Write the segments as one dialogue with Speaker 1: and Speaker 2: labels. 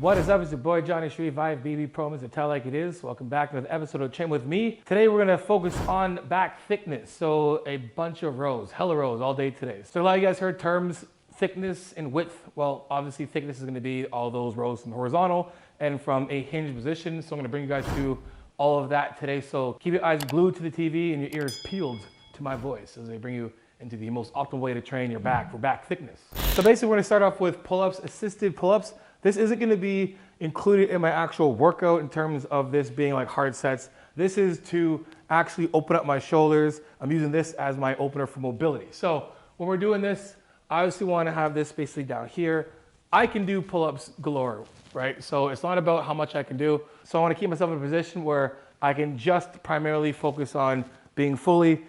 Speaker 1: What is up? It's your boy Johnny Shree, Vive BB Promos and Tell Like It Is. Welcome back to another episode of Train With Me. Today we're gonna focus on back thickness. So a bunch of rows, hella rows all day today. So a lot of you guys heard terms thickness and width. Well, obviously thickness is gonna be all those rows from horizontal and from a hinged position. So I'm gonna bring you guys through all of that today. So keep your eyes glued to the TV and your ears peeled to my voice as I bring you into the most optimal way to train your back for back thickness. So basically we're gonna start off with pull-ups, assisted pull-ups. This isn't gonna be included in my actual workout in terms of this being like hard sets. This is to actually open up my shoulders. I'm using this as my opener for mobility. So when we're doing this, I obviously wanna have this basically down here. I can do pull-ups galore, right? So it's not about how much I can do. So I wanna keep myself in a position where I can just primarily focus on being fully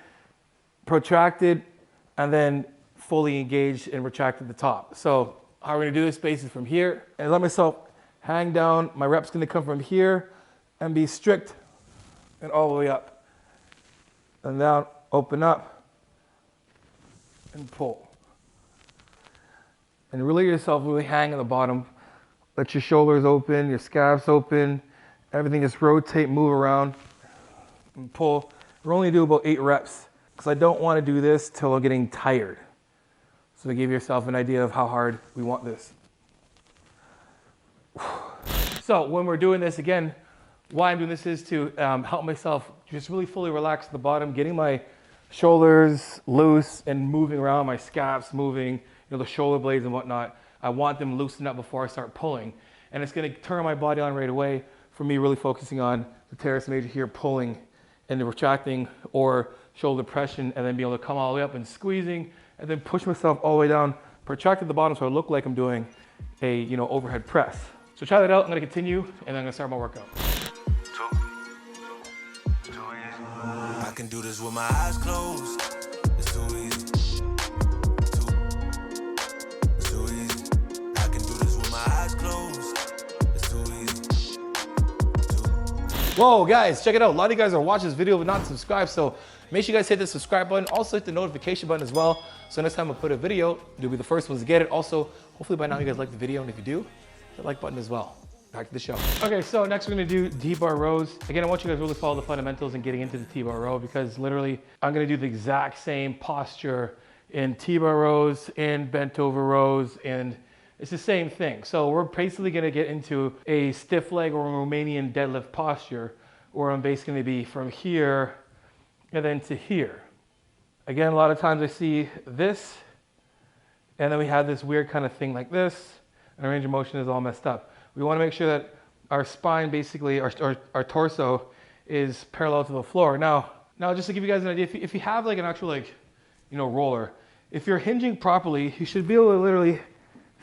Speaker 1: protracted and then fully engaged and retracted at the top. So how we're gonna do this base is from here and let myself hang down. My rep's gonna come from here and be strict and all the way up. And down, open up and pull. And really yourself really hang at the bottom. Let your shoulders open, your scabs open, everything just rotate, move around and pull. We're only do about 8 reps because I don't wanna do this till I'm getting tired. So to give yourself an idea of how hard we want this. So when we're doing this, again, why I'm doing this is to help myself just really fully relax at the bottom, getting my shoulders loose and moving around, my scabs moving, the shoulder blades and whatnot. I want them loosened up before I start pulling. And it's gonna turn my body on right away for me really focusing on the teres major here, pulling and the retracting or shoulder depression, and then be able to come all the way up and squeezing and then push myself all the way down, protract at the bottom so I look like I'm doing a overhead press. So try that out. I'm gonna continue and then I'm gonna start my workout.
Speaker 2: I can do this with my eyes closed. It's too easy. Too easy. I can do this with my eyes closed. It's too easy.
Speaker 1: Whoa, guys, check it out. A lot of you guys are watching this video but not subscribed, so make sure you guys hit the subscribe button. Also hit the notification button as well. So next time I put a video, you'll be the first ones to get it. Also, hopefully by now you guys like the video, and if you do, hit the like button as well. Back to the show. Okay, so next we're gonna do T-bar rows. Again, I want you guys to really follow the fundamentals in getting into the T-bar row because literally I'm gonna do the exact same posture in T-bar rows, in bent over rows, and it's the same thing. So we're basically gonna get into a stiff leg or a Romanian deadlift posture where I'm basically gonna be from here and then to here. Again, a lot of times I see this, and then we have this weird kind of thing like this, and our range of motion is all messed up. We want to make sure that our spine, basically, our torso is parallel to the floor. Now just to give you guys an idea, if you have like an actual roller, if you're hinging properly, you should be able to literally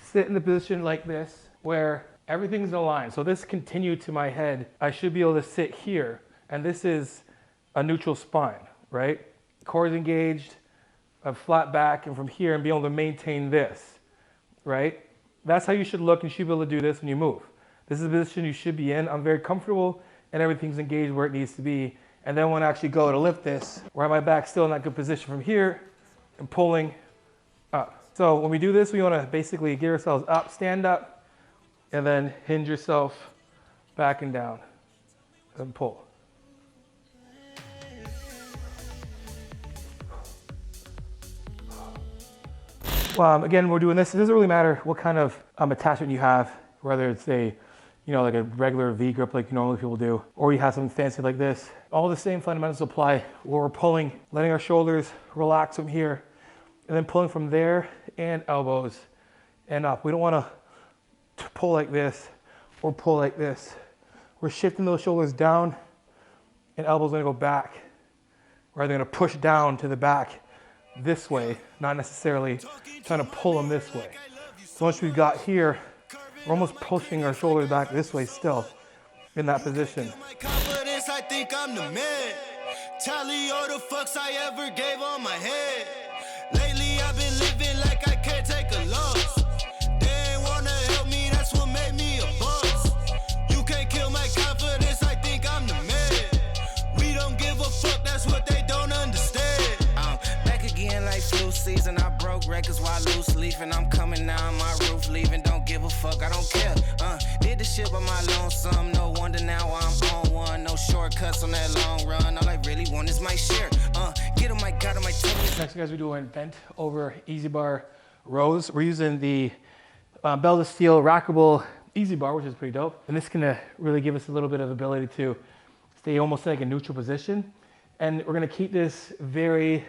Speaker 1: sit in the position like this, where everything's aligned. So this continued to my head, I should be able to sit here, and this is a neutral spine, right? Core is engaged, a flat back, and from here and be able to maintain this, right? That's how you should look, and you should be able to do this when you move. This is the position you should be in. I'm very comfortable and everything's engaged where it needs to be. And then when I actually go to lift this, where my back's still in that good position from here and pulling up. So when we do this, we wanna basically get ourselves up, stand up, and then hinge yourself back and down and pull. Again, we're doing this. It doesn't really matter what kind of attachment you have, whether it's like a regular V grip like normally people do, or you have something fancy like this. All the same fundamentals apply where we're pulling, letting our shoulders relax from here, and then pulling from there and elbows and up. We don't want to pull like this or pull like this. We're shifting those shoulders down and elbows are gonna go back, or they're gonna push down to the back this way, not necessarily trying to pull them this way. So once we've got here, we're almost pushing our shoulders back this way still in that position.
Speaker 2: Confidence, I think I'm the man. Tally all the fucks I ever gave on my head. Lately I've been living like I can't take a loss. They ain't wanna help me, that's what made me a boss. You can't kill my confidence, I think I'm the man. We don't give a fuck, that's what they don't understand. Back again like flu season, I broke records while loose leafing. I'm coming down my roof, leaving, don't give a fuck, I don't care. Did the shit by my lonesome. No wonder now I'm on one. No shortcuts on that long run. All I really want is my share. Get on my God on my toes.
Speaker 1: Next, guys, we're doing bent over easy bar rows. We're using the Bell to Steel rackable easy bar, which is pretty dope. And this is gonna really give us a little bit of ability to stay almost like a neutral position. And we're gonna keep this very,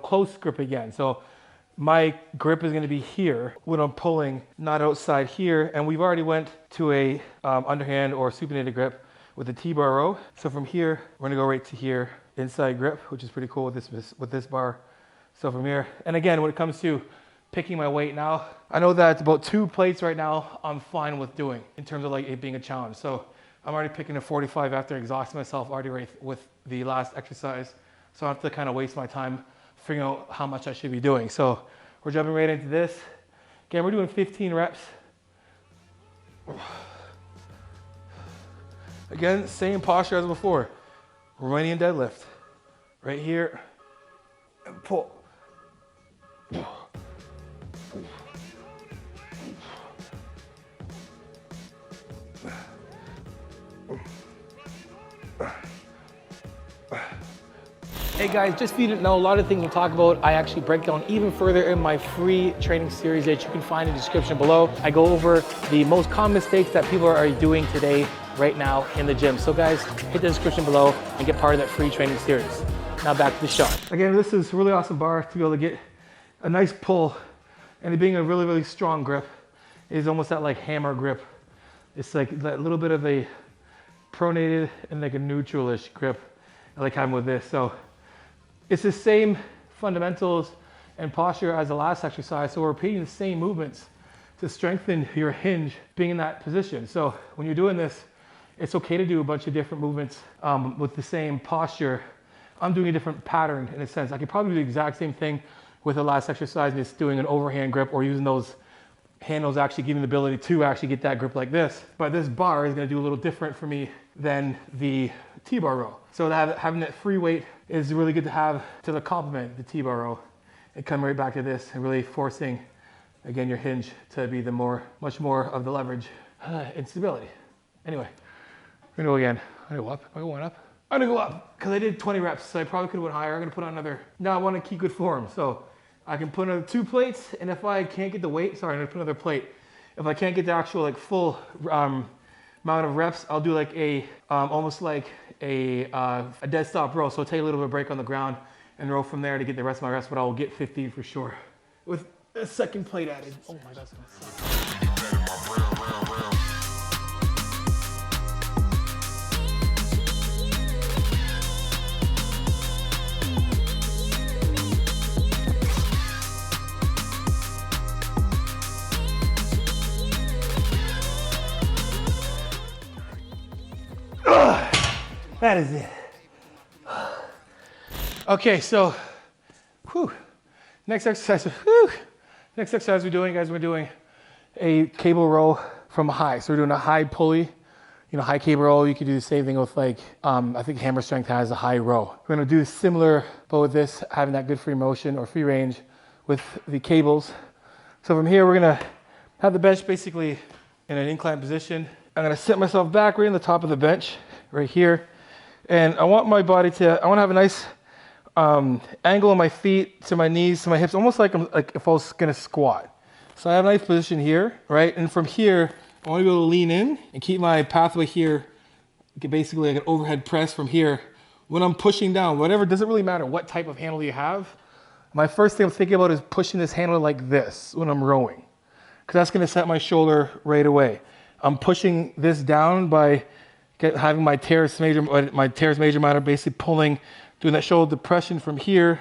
Speaker 1: close grip again. So my grip is gonna be here when I'm pulling, not outside here. And we've already went to a underhand or supinated grip with the T-bar row. So from here, we're gonna go right to here, inside grip, which is pretty cool with this bar. So from here, and again, when it comes to picking my weight now, I know that about 2 plates right now, I'm fine with doing in terms of like it being a challenge. So I'm already picking a 45 after exhausting myself already right with the last exercise. So I don't have to kind of waste my time figuring out how much I should be doing. So we're jumping right into this. Again, we're doing 15 reps. Again, same posture as before. Romanian deadlift. Right here, and pull. Hey guys, just for you to know, a lot of things we'll talk about, I actually break down even further in my free training series that you can find in the description below. I go over the most common mistakes that people are doing today, right now in the gym. So guys, hit the description below and get part of that free training series. Now back to the show. Again, this is a really awesome bar to be able to get a nice pull, and it being a really, really strong grip is almost that like hammer grip. It's like that little bit of a pronated and like a neutral-ish grip I like having with this. So it's the same fundamentals and posture as the last exercise. So we're repeating the same movements to strengthen your hinge being in that position. So when you're doing this, it's okay to do a bunch of different movements with the same posture. I'm doing a different pattern in a sense. I could probably do the exact same thing with the last exercise, and it's doing an overhand grip or using those handles actually giving the ability to actually get that grip like this. But this bar is gonna do a little different for me than the T-bar row. So having that free weight is really good to have to complement the T-bar row and come right back to this and really forcing, again, your hinge to be much more of the leverage and stability. Anyway, we're gonna go again. I'm gonna go up. Am I going up? I'm gonna go up because I did 20 reps, so I probably could have went higher. I'm gonna put on another. Now I want to keep good form, so I can put another 2 plates, and if I can't get the weight, sorry, I'm gonna put another plate. If I can't get the actual like full amount of reps, I'll do like a almost like a dead stop row. So I'll take a little bit of break on the ground and row from there to get the rest of my reps, but I will get 15 for sure with a second plate added. Oh my, that's gonna suck. That is it. Okay, so, next exercise we're doing, guys, we're doing a cable row from high. So we're doing a high pulley, high cable row. You could do the same thing with like, I think Hammer Strength has a high row. We're gonna do similar, but with this, having that good free motion or free range with the cables. So from here, we're gonna have the bench basically in an inclined position. I'm gonna sit myself back right in the top of the bench, right here. And I want my body I want to have a nice angle on my feet to my knees to my hips, almost like if I was gonna squat. So I have a nice position here, right? And from here, I want to be able to lean in and keep my pathway here, get basically like an overhead press from here. When I'm pushing down, whatever, doesn't really matter what type of handle you have. My first thing I'm thinking about is pushing this handle like this when I'm rowing, because that's gonna set my shoulder right away. I'm pushing this down by having my teres major minor basically pulling, doing that shoulder depression from here,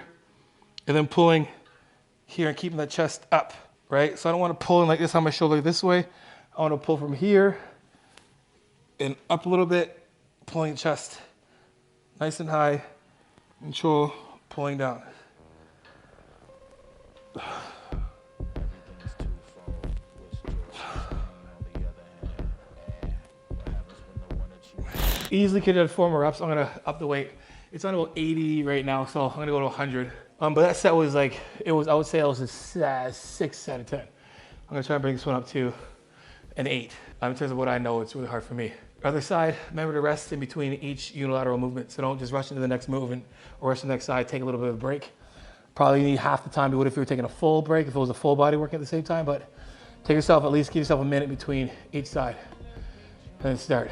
Speaker 1: and then pulling here and keeping that chest up, right? So I don't want to pull in like this on my shoulder this way. I want to pull from here and up a little bit, pulling the chest nice and high, control, pulling down. Easily could have 4 more reps. I'm gonna up the weight. It's on about 80 right now, so I'm gonna go to 100. But that set was like, I would say it was a 6 out of 10. I'm gonna try and bring this one up to an 8. In terms of what I know, it's really hard for me. Other side, remember to rest in between each unilateral movement. So don't just rush into the next movement or rush to the next side, take a little bit of a break. Probably need half the time you would if you were taking a full break, if it was a full body working at the same time, but take yourself, at least give yourself a minute between each side. And then start.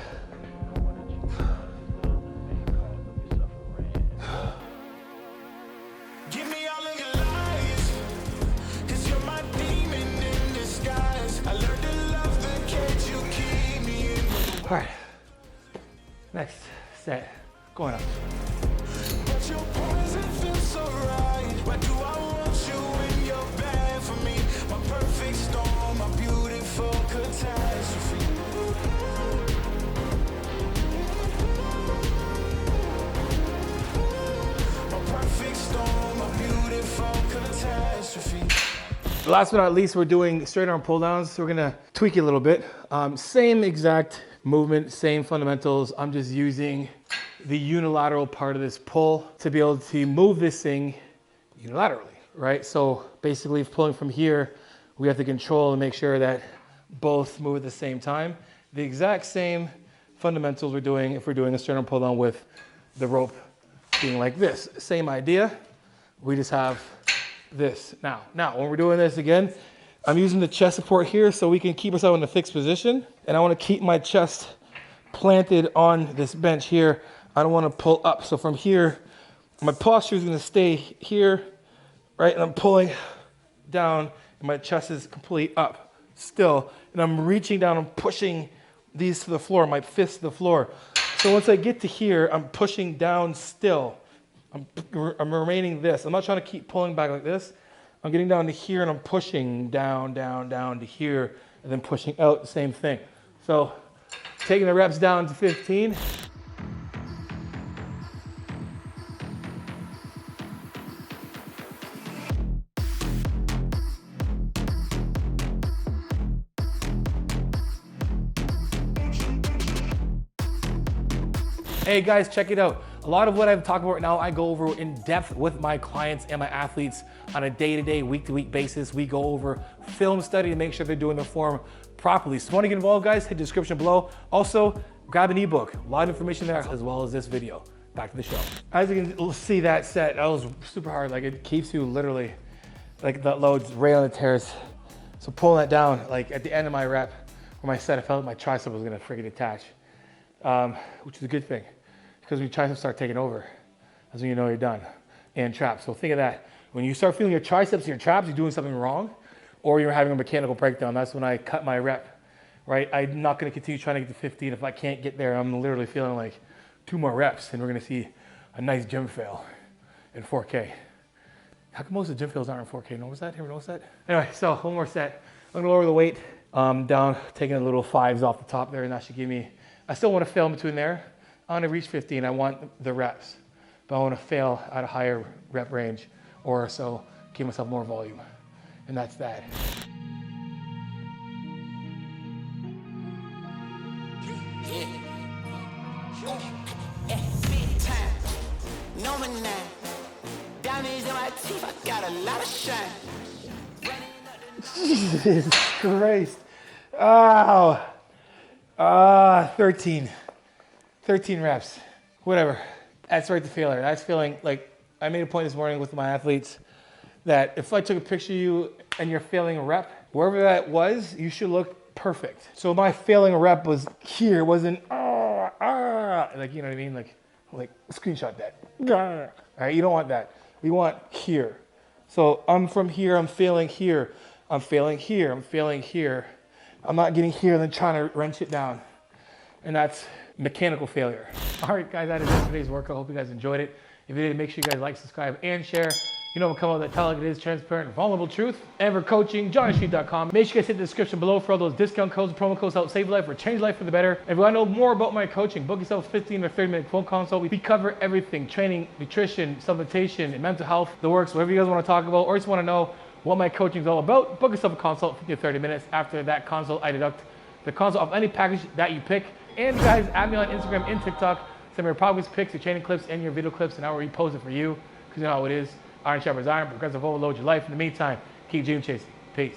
Speaker 2: Give me all of your lies, 'cause you're my demon in disguise. I learned to love the cage you keep me in.
Speaker 1: All right, next set, going up.
Speaker 2: But your poison feels so right. Why do I want you when you're bad for me? My perfect storm, my beautiful catastrophe. My perfect storm, my beautiful catastrophe.
Speaker 1: Last but not least, we're doing straight arm pull downs. So we're gonna tweak it a little bit. Same exact movement, same fundamentals. I'm just using the unilateral part of this pull to be able to move this thing unilaterally, right? So basically, if pulling from here, we have to control and make sure that both move at the same time. The exact same fundamentals we're doing if we're doing a straight arm pull down with the rope being like this. Same idea. We just have this. Now, when we're doing this again, I'm using the chest support here so we can keep ourselves in a fixed position. And I want to keep my chest planted on this bench here. I don't want to pull up. So from here, my posture is going to stay here, right? And I'm pulling down and my chest is completely up still. And I'm reaching down and pushing these to the floor, my fists to the floor. So once I get to here, I'm pushing down still. I'm remaining this. I'm not trying to keep pulling back like this. I'm getting down to here and I'm pushing down, down, down to here and then pushing out, same thing. So taking the reps down to 15. Hey guys, check it out. A lot of what I've talked about right now, I go over in depth with my clients and my athletes on a day-to-day, week-to-week basis. We go over film study to make sure they're doing their form properly. So if you want to get involved, guys, hit the description below. Also, grab an ebook. A lot of information there as well as this video. Back to the show. As you can see, that set, that was super hard. Like it keeps you literally, like that load's right on the terrace. So pulling that down, like at the end of my rep or my set, I felt like my tricep was gonna freaking detach, which is a good thing. Because when your triceps start taking over, that's when you know you're done and trapped. So think of that. When you start feeling your triceps and your traps, you're doing something wrong, or you're having a mechanical breakdown. That's when I cut my rep, right? I'm not gonna continue trying to get to 15. If I can't get there, I'm literally feeling like 2 more reps and we're gonna see a nice gym fail in 4K. How come most of the gym fails aren't in 4K? Notice that? Ever notice that? Anyway, so one more set. I'm gonna lower the weight down, taking a little 5s off the top there, and that should give me, I still wanna fail in between there. I want to reach 15, I want the reps, but I want to fail at a higher rep range or so, give myself more volume. And that's that.
Speaker 2: Big time, no man now. Diamonds in my teeth, I got a lot of shine.
Speaker 1: Jesus Christ. Oh. 13 reps, whatever. That's right to failure. That's feeling like, I made a point this morning with my athletes that if I took a picture of you and you're failing a rep, wherever that was, you should look perfect. So my failing a rep was here, wasn't, like, you know what I mean? Like screenshot that. All right, you don't want that. We want here. So I'm from here, I'm failing here. I'm failing here, I'm failing here. I'm not getting here and then trying to wrench it down. And that's mechanical failure. All right, guys, that is it for today's workout. I hope you guys enjoyed it. If you did, make sure you guys like, subscribe, and share. You know, we'll come out with that tell like it is, transparent, and vulnerable truth. And for coaching, johnnystreet.com. Make sure you guys hit the description below for all those discount codes, promo codes to help save life or change life for the better. If you want to know more about my coaching, book yourself a 15 or 30-minute phone consult. We cover everything: training, nutrition, supplementation, and mental health, the works, whatever you guys want to talk about, or just want to know what my coaching is all about. Book yourself a consult, 15 to 30 minutes. After that consult, I deduct the consult off any package that you pick. And guys, add me on Instagram and TikTok. Send me your progress pics, your training clips, and your video clips, and I will repost it for you. Because you know how it is. Iron sharpens iron, progressive overload your life. In the meantime, keep dream chasing. Peace.